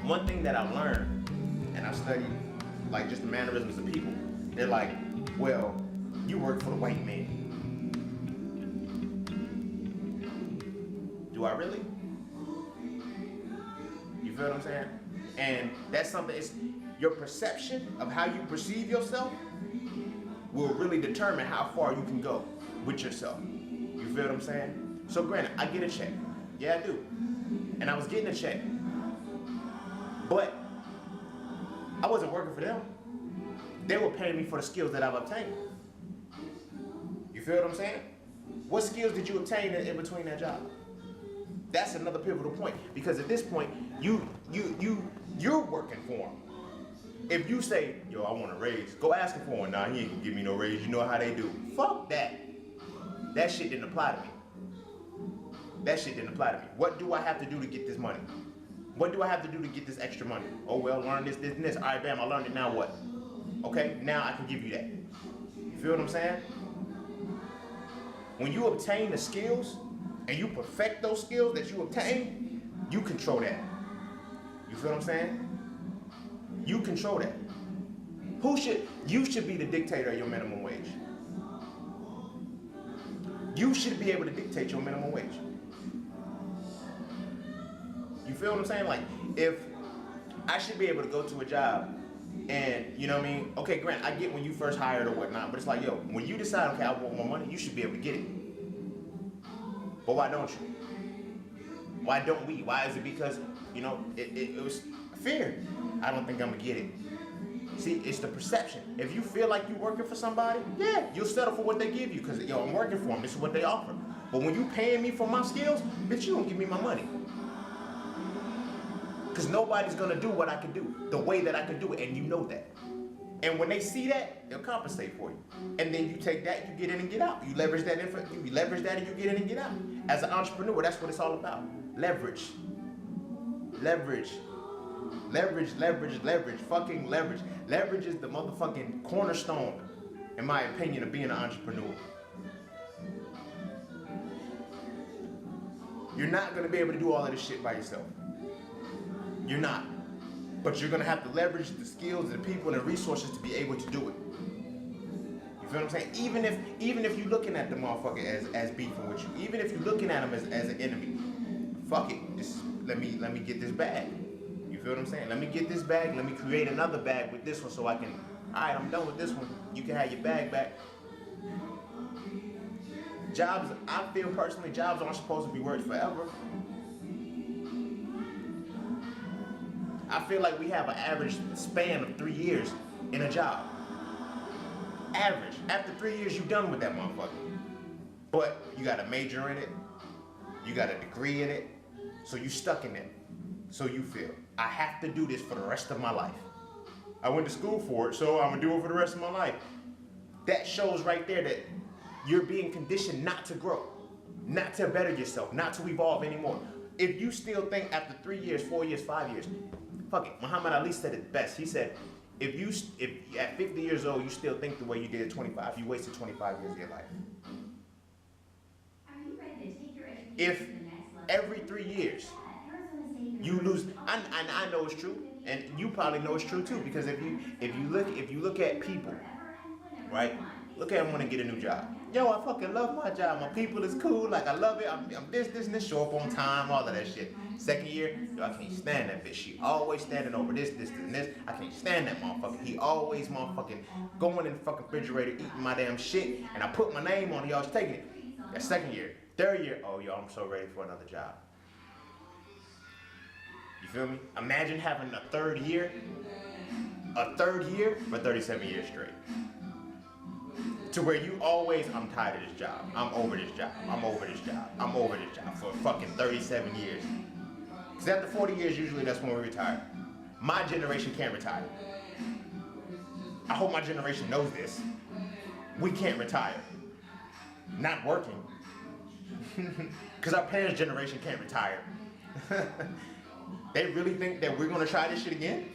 one thing that I've learned, and I've studied like just the mannerisms of people, they're like, well, you work for the white man. Do I really? You feel what I'm saying? And that's something, it's your perception of how you perceive yourself will really determine how far you can go with yourself. You feel what I'm saying? So granted, I get a check. Yeah, I do. And I was getting a check. But I wasn't working for them. They were paying me for the skills that I've obtained. You feel what I'm saying? What skills did you obtain in between that job? That's another pivotal point, because at this point, you're working for them. If you say, yo, I want a raise, go ask him for one. Nah, he ain't gonna give me no raise. You know how they do. Fuck that. That shit didn't apply to me. That shit didn't apply to me. What do I have to do to get this money? What do I have to do to get this extra money? Oh, well, learn this, this, and this. All right, bam, I learned it. Now what? Okay, now I can give you that. You feel what I'm saying? When you obtain the skills and you perfect those skills that you obtain, you control that. You feel what I'm saying? You control that. You should be the dictator of your minimum wage. You should be able to dictate your minimum wage. You feel what I'm saying? Like, if I should be able to go to a job and, you know what I mean? Okay, Grant, I get when you first hired or whatnot, but it's like, yo, when you decide, okay, I want more money, you should be able to get it. But why don't you? Why don't we? Why is it? Because, you know, it was fear. I don't think I'm gonna get it. See, it's the perception. If you feel like you're working for somebody, yeah, you'll settle for what they give you, because, yo, I'm working for them. This is what they offer. But when you paying me for my skills, bitch, you don't give me my money. Because nobody's gonna do what I can do, the way that I can do it, and you know that. And when they see that, they'll compensate for you. And then you take that, you get in and get out. You leverage that and you get in and get out. As an entrepreneur, that's what it's all about. Leverage. Leverage. Leverage, leverage, leverage. Fucking leverage. Leverage is the motherfucking cornerstone, in my opinion, of being an entrepreneur. You're not gonna be able to do all of this shit by yourself. You're not. But you're gonna have to leverage the skills and the people and the resources to be able to do it. You feel what I'm saying? Even if you're looking at the motherfucker as beefing with you, even if you're looking at him as an enemy, fuck it. Let me get this bag. You feel what I'm saying? Let me get this bag. Let me create another bag with this one so I can. All right, I'm done with this one. You can have your bag back. Jobs, I feel personally, jobs aren't supposed to be worked forever. I feel like we have an average span of 3 years in a job. Average. After 3 years, you're done with that motherfucker. But you got a major in it. You got a degree in it. So you stuck in it. So you feel, I have to do this for the rest of my life. I went to school for it, so I'm gonna do it for the rest of my life. That shows right there that you're being conditioned not to grow, not to better yourself, not to evolve anymore. If you still think after 3 years, 4 years, 5 years, fuck it. Muhammad Ali said it best. He said, if at 50 years old you still think the way you did at 25, you wasted 25 years of your life. If every 3 years you lose, I know it's true, and you probably know it's true too, because if you look at people, right? Look at them when they get a new job. Yo, I fucking love my job. My people is cool. Like, I love it. I'm this, and this. Show up on time. All of that shit. Second year, yo, I can't stand that bitch. She always standing over this, and this. I can't stand that motherfucker. He always motherfucking going in the fucking refrigerator, eating my damn shit, and I put my name on it. Y'all's taking it. That second year. Third year, oh, yo, I'm so ready for another job. You feel me? Imagine having a third year for 37 years straight. To where you always, I'm tired of this job. I'm over this job. I'm over this job. I'm over this job for fucking 37 years. Because after 40 years, usually that's when we retire. My generation can't retire. I hope my generation knows this. We can't retire. Not working. Because our parents' generation can't retire. They really think that we're going to try this shit again?